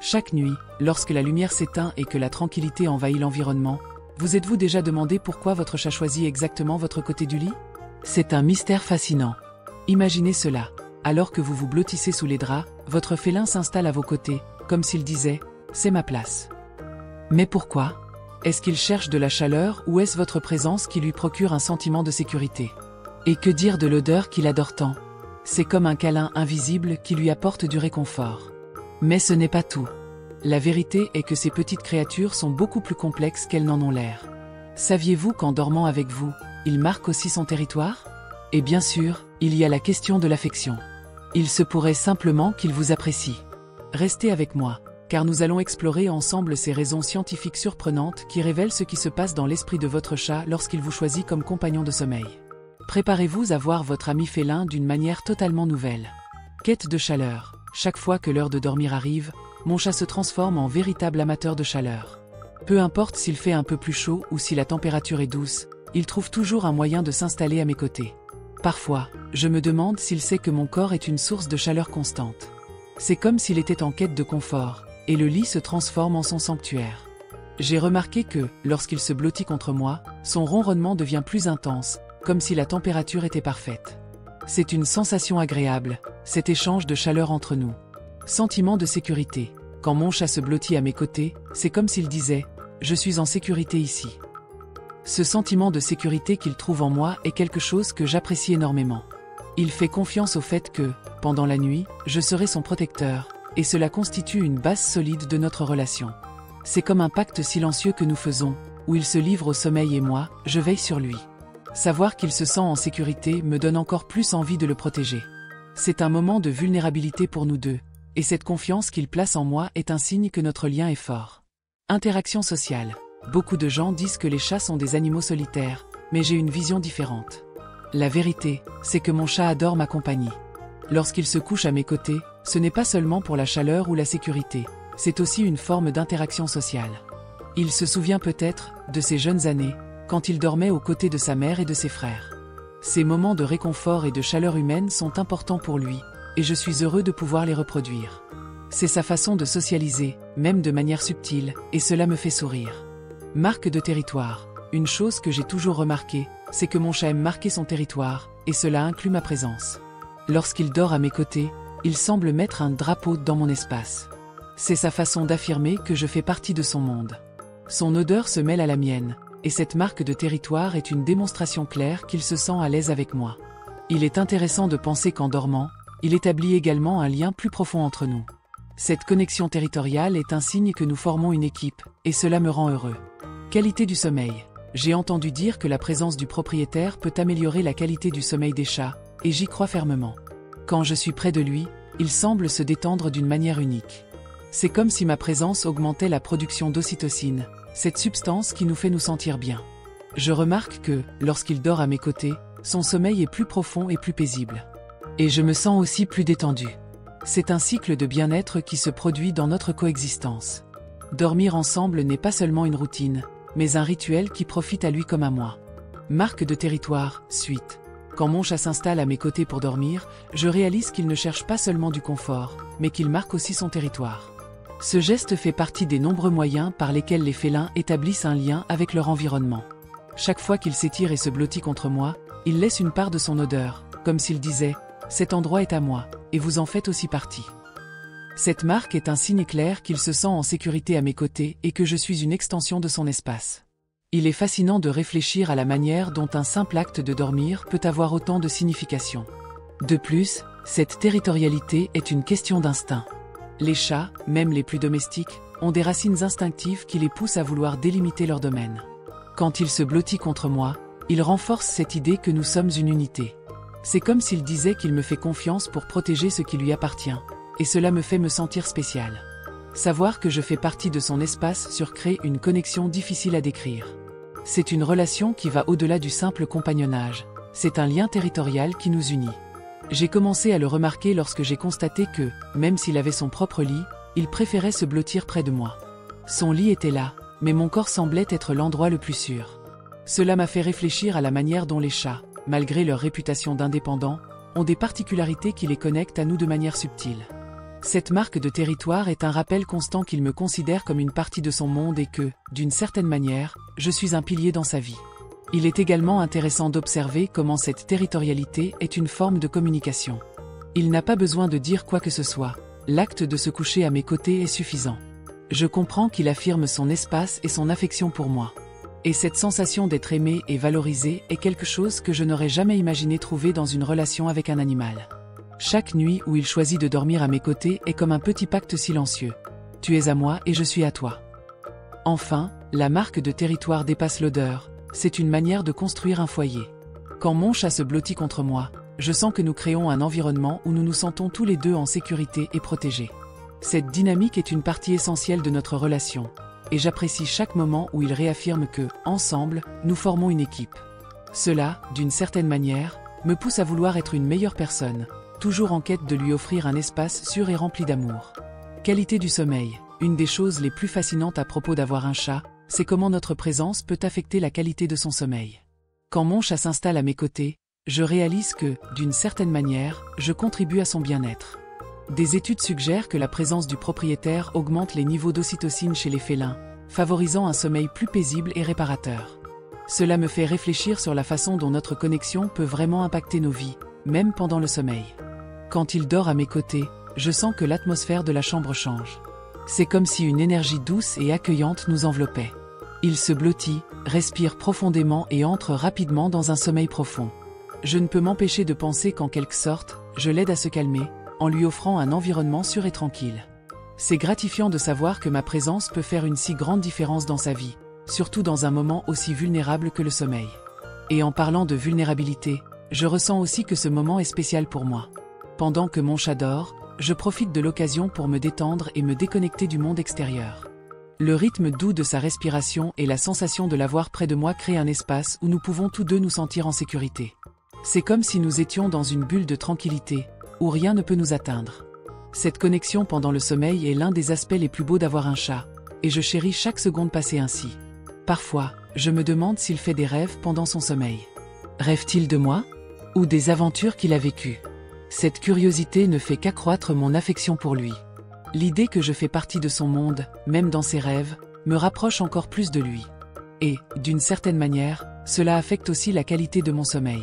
Chaque nuit, lorsque la lumière s'éteint et que la tranquillité envahit l'environnement, vous êtes-vous déjà demandé pourquoi votre chat choisit exactement votre côté du lit? C'est un mystère fascinant. Imaginez cela. Alors que vous vous blottissez sous les draps, votre félin s'installe à vos côtés, comme s'il disait « c'est ma place ». Mais pourquoi? Est-ce qu'il cherche de la chaleur ou est-ce votre présence qui lui procure un sentiment de sécurité? Et que dire de l'odeur qu'il adore tant? C'est comme un câlin invisible qui lui apporte du réconfort. Mais ce n'est pas tout. La vérité est que ces petites créatures sont beaucoup plus complexes qu'elles n'en ont l'air. Saviez-vous qu'en dormant avec vous, il marque aussi son territoire? Et bien sûr, il y a la question de l'affection. Il se pourrait simplement qu'il vous apprécie. Restez avec moi, car nous allons explorer ensemble ces raisons scientifiques surprenantes qui révèlent ce qui se passe dans l'esprit de votre chat lorsqu'il vous choisit comme compagnon de sommeil. Préparez-vous à voir votre ami félin d'une manière totalement nouvelle. Quête de chaleur. Chaque fois que l'heure de dormir arrive, mon chat se transforme en véritable amateur de chaleur. Peu importe s'il fait un peu plus chaud ou si la température est douce, il trouve toujours un moyen de s'installer à mes côtés. Parfois, je me demande s'il sait que mon corps est une source de chaleur constante. C'est comme s'il était en quête de confort, et le lit se transforme en son sanctuaire. J'ai remarqué que, lorsqu'il se blottit contre moi, son ronronnement devient plus intense, comme si la température était parfaite. C'est une sensation agréable, cet échange de chaleur entre nous. Sentiment de sécurité. Quand mon chat se blottit à mes côtés, c'est comme s'il disait « Je suis en sécurité ici ». Ce sentiment de sécurité qu'il trouve en moi est quelque chose que j'apprécie énormément. Il fait confiance au fait que, pendant la nuit, je serai son protecteur, et cela constitue une base solide de notre relation. C'est comme un pacte silencieux que nous faisons, où il se livre au sommeil et moi, je veille sur lui. Savoir qu'il se sent en sécurité me donne encore plus envie de le protéger. C'est un moment de vulnérabilité pour nous deux, et cette confiance qu'il place en moi est un signe que notre lien est fort. Interaction sociale. Beaucoup de gens disent que les chats sont des animaux solitaires, mais j'ai une vision différente. La vérité, c'est que mon chat adore ma compagnie. Lorsqu'il se couche à mes côtés, ce n'est pas seulement pour la chaleur ou la sécurité, c'est aussi une forme d'interaction sociale. Il se souvient peut-être, de ses jeunes années, quand il dormait aux côtés de sa mère et de ses frères. Ces moments de réconfort et de chaleur humaine sont importants pour lui, et je suis heureux de pouvoir les reproduire. C'est sa façon de socialiser, même de manière subtile, et cela me fait sourire. Marque de territoire. Une chose que j'ai toujours remarquée, c'est que mon chat aime marquer son territoire, et cela inclut ma présence. Lorsqu'il dort à mes côtés, il semble mettre un drapeau dans mon espace. C'est sa façon d'affirmer que je fais partie de son monde. Son odeur se mêle à la mienne, et cette marque de territoire est une démonstration claire qu'il se sent à l'aise avec moi. Il est intéressant de penser qu'en dormant, il établit également un lien plus profond entre nous. Cette connexion territoriale est un signe que nous formons une équipe, et cela me rend heureux. Qualité du sommeil. J'ai entendu dire que la présence du propriétaire peut améliorer la qualité du sommeil des chats, et j'y crois fermement. Quand je suis près de lui, il semble se détendre d'une manière unique. C'est comme si ma présence augmentait la production d'ocytocine, cette substance qui nous fait nous sentir bien. Je remarque que, lorsqu'il dort à mes côtés, son sommeil est plus profond et plus paisible. Et je me sens aussi plus détendu. C'est un cycle de bien-être qui se produit dans notre coexistence. Dormir ensemble n'est pas seulement une routine, mais un rituel qui profite à lui comme à moi. Marque de territoire, suite. Quand mon chat s'installe à mes côtés pour dormir, je réalise qu'il ne cherche pas seulement du confort, mais qu'il marque aussi son territoire. Ce geste fait partie des nombreux moyens par lesquels les félins établissent un lien avec leur environnement. Chaque fois qu'il s'étire et se blottit contre moi, il laisse une part de son odeur, comme s'il disait « Cet endroit est à moi, et vous en faites aussi partie ». Cette marque est un signe clair qu'il se sent en sécurité à mes côtés et que je suis une extension de son espace. Il est fascinant de réfléchir à la manière dont un simple acte de dormir peut avoir autant de signification. De plus, cette territorialité est une question d'instinct. Les chats, même les plus domestiques, ont des racines instinctives qui les poussent à vouloir délimiter leur domaine. Quand il se blottit contre moi, il renforce cette idée que nous sommes une unité. C'est comme s'il disait qu'il me fait confiance pour protéger ce qui lui appartient, et cela me fait me sentir spécial. Savoir que je fais partie de son espace surcrée une connexion difficile à décrire. C'est une relation qui va au-delà du simple compagnonnage, c'est un lien territorial qui nous unit. J'ai commencé à le remarquer lorsque j'ai constaté que, même s'il avait son propre lit, il préférait se blottir près de moi. Son lit était là, mais mon corps semblait être l'endroit le plus sûr. Cela m'a fait réfléchir à la manière dont les chats, malgré leur réputation d'indépendants, ont des particularités qui les connectent à nous de manière subtile. Cette marque de territoire est un rappel constant qu'il me considère comme une partie de son monde et que, d'une certaine manière, je suis un pilier dans sa vie. Il est également intéressant d'observer comment cette territorialité est une forme de communication. Il n'a pas besoin de dire quoi que ce soit. L'acte de se coucher à mes côtés est suffisant. Je comprends qu'il affirme son espace et son affection pour moi. Et cette sensation d'être aimé et valorisé est quelque chose que je n'aurais jamais imaginé trouver dans une relation avec un animal. Chaque nuit où il choisit de dormir à mes côtés est comme un petit pacte silencieux. Tu es à moi et je suis à toi. Enfin, la marque de territoire dépasse l'odeur. C'est une manière de construire un foyer. Quand mon chat se blottit contre moi, je sens que nous créons un environnement où nous nous sentons tous les deux en sécurité et protégés. Cette dynamique est une partie essentielle de notre relation, et j'apprécie chaque moment où il réaffirme que, ensemble, nous formons une équipe. Cela, d'une certaine manière, me pousse à vouloir être une meilleure personne, toujours en quête de lui offrir un espace sûr et rempli d'amour. Qualité du sommeil. Une des choses les plus fascinantes à propos d'avoir un chat, c'est comment notre présence peut affecter la qualité de son sommeil. Quand mon chat s'installe à mes côtés, je réalise que, d'une certaine manière, je contribue à son bien-être. Des études suggèrent que la présence du propriétaire augmente les niveaux d'ocytocine chez les félins, favorisant un sommeil plus paisible et réparateur. Cela me fait réfléchir sur la façon dont notre connexion peut vraiment impacter nos vies, même pendant le sommeil. Quand il dort à mes côtés, je sens que l'atmosphère de la chambre change. C'est comme si une énergie douce et accueillante nous enveloppait. Il se blottit, respire profondément et entre rapidement dans un sommeil profond. Je ne peux m'empêcher de penser qu'en quelque sorte, je l'aide à se calmer, en lui offrant un environnement sûr et tranquille. C'est gratifiant de savoir que ma présence peut faire une si grande différence dans sa vie, surtout dans un moment aussi vulnérable que le sommeil. Et en parlant de vulnérabilité, je ressens aussi que ce moment est spécial pour moi. Pendant que mon chat dort, je profite de l'occasion pour me détendre et me déconnecter du monde extérieur. Le rythme doux de sa respiration et la sensation de l'avoir près de moi créent un espace où nous pouvons tous deux nous sentir en sécurité. C'est comme si nous étions dans une bulle de tranquillité, où rien ne peut nous atteindre. Cette connexion pendant le sommeil est l'un des aspects les plus beaux d'avoir un chat, et je chéris chaque seconde passée ainsi. Parfois, je me demande s'il fait des rêves pendant son sommeil. Rêve-t-il de moi? Ou des aventures qu'il a vécues? Cette curiosité ne fait qu'accroître mon affection pour lui. L'idée que je fais partie de son monde, même dans ses rêves, me rapproche encore plus de lui. Et, d'une certaine manière, cela affecte aussi la qualité de mon sommeil.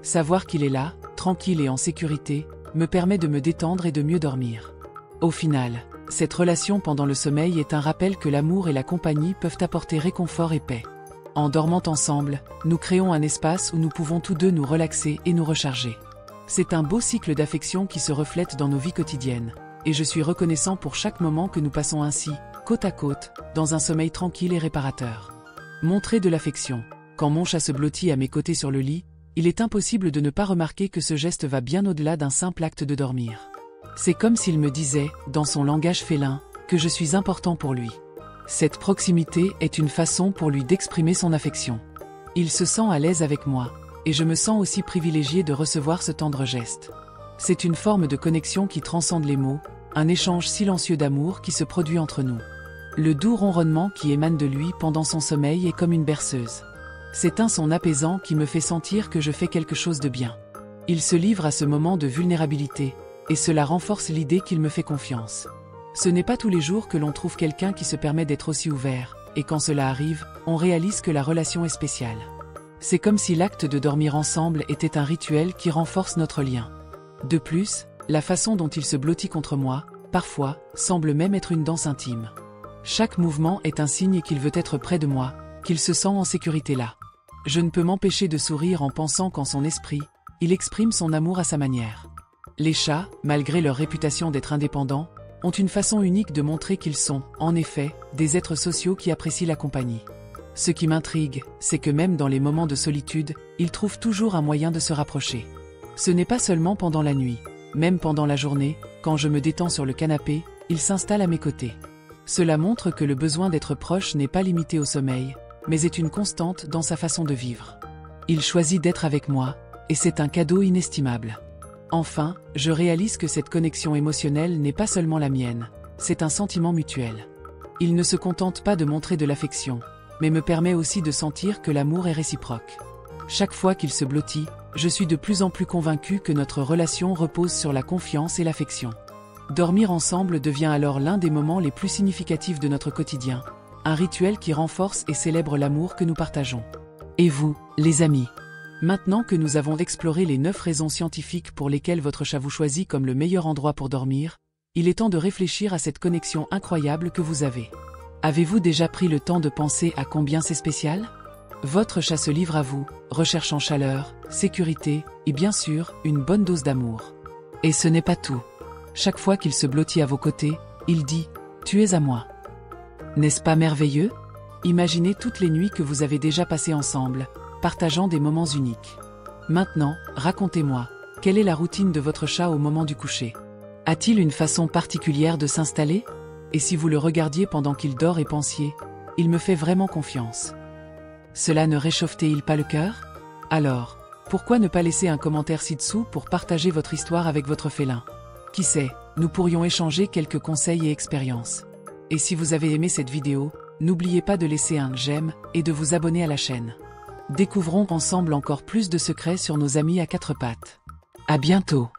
Savoir qu'il est là, tranquille et en sécurité, me permet de me détendre et de mieux dormir. Au final, cette relation pendant le sommeil est un rappel que l'amour et la compagnie peuvent apporter réconfort et paix. En dormant ensemble, nous créons un espace où nous pouvons tous deux nous relaxer et nous recharger. C'est un beau cycle d'affection qui se reflète dans nos vies quotidiennes, et je suis reconnaissant pour chaque moment que nous passons ainsi, côte à côte, dans un sommeil tranquille et réparateur. Montrer de l'affection. Quand mon chat se blottit à mes côtés sur le lit, il est impossible de ne pas remarquer que ce geste va bien au-delà d'un simple acte de dormir. C'est comme s'il me disait, dans son langage félin, que je suis important pour lui. Cette proximité est une façon pour lui d'exprimer son affection. Il se sent à l'aise avec moi, et je me sens aussi privilégié de recevoir ce tendre geste. C'est une forme de connexion qui transcende les mots, un échange silencieux d'amour qui se produit entre nous. Le doux ronronnement qui émane de lui pendant son sommeil est comme une berceuse. C'est un son apaisant qui me fait sentir que je fais quelque chose de bien. Il se livre à ce moment de vulnérabilité, et cela renforce l'idée qu'il me fait confiance. Ce n'est pas tous les jours que l'on trouve quelqu'un qui se permet d'être aussi ouvert, et quand cela arrive, on réalise que la relation est spéciale. C'est comme si l'acte de dormir ensemble était un rituel qui renforce notre lien. De plus, la façon dont il se blottit contre moi, parfois, semble même être une danse intime. Chaque mouvement est un signe qu'il veut être près de moi, qu'il se sent en sécurité là. Je ne peux m'empêcher de sourire en pensant qu'en son esprit, il exprime son amour à sa manière. Les chats, malgré leur réputation d'être indépendants, ont une façon unique de montrer qu'ils sont, en effet, des êtres sociaux qui apprécient la compagnie. Ce qui m'intrigue, c'est que même dans les moments de solitude, ils trouvent toujours un moyen de se rapprocher. Ce n'est pas seulement pendant la nuit, même pendant la journée, quand je me détends sur le canapé, ils s'installent à mes côtés. Cela montre que le besoin d'être proche n'est pas limité au sommeil, mais est une constante dans sa façon de vivre. Il choisit d'être avec moi, et c'est un cadeau inestimable. Enfin, je réalise que cette connexion émotionnelle n'est pas seulement la mienne, c'est un sentiment mutuel. Il ne se contente pas de montrer de l'affection, mais me permet aussi de sentir que l'amour est réciproque. Chaque fois qu'il se blottit, je suis de plus en plus convaincu que notre relation repose sur la confiance et l'affection. Dormir ensemble devient alors l'un des moments les plus significatifs de notre quotidien, un rituel qui renforce et célèbre l'amour que nous partageons. Et vous, les amis? Maintenant que nous avons exploré les 9 raisons scientifiques pour lesquelles votre chat vous choisit comme le meilleur endroit pour dormir, il est temps de réfléchir à cette connexion incroyable que vous avez. Avez-vous déjà pris le temps de penser à combien c'est spécial? Votre chat se livre à vous, recherchant chaleur, sécurité et bien sûr, une bonne dose d'amour. Et ce n'est pas tout. Chaque fois qu'il se blottit à vos côtés, il dit « Tu es à moi ». N'est-ce pas merveilleux? Imaginez toutes les nuits que vous avez déjà passées ensemble, partageant des moments uniques. Maintenant, racontez-moi, quelle est la routine de votre chat au moment du coucher? A-t-il une façon particulière de s'installer? Et si vous le regardiez pendant qu'il dort et pensiez « Il me fait vraiment confiance ». Cela ne réchauffe-t-il pas le cœur? Alors, pourquoi ne pas laisser un commentaire ci-dessous pour partager votre histoire avec votre félin? Qui sait, nous pourrions échanger quelques conseils et expériences. Et si vous avez aimé cette vidéo, n'oubliez pas de laisser un j'aime et de vous abonner à la chaîne. Découvrons ensemble encore plus de secrets sur nos amis à 4 pattes. À bientôt!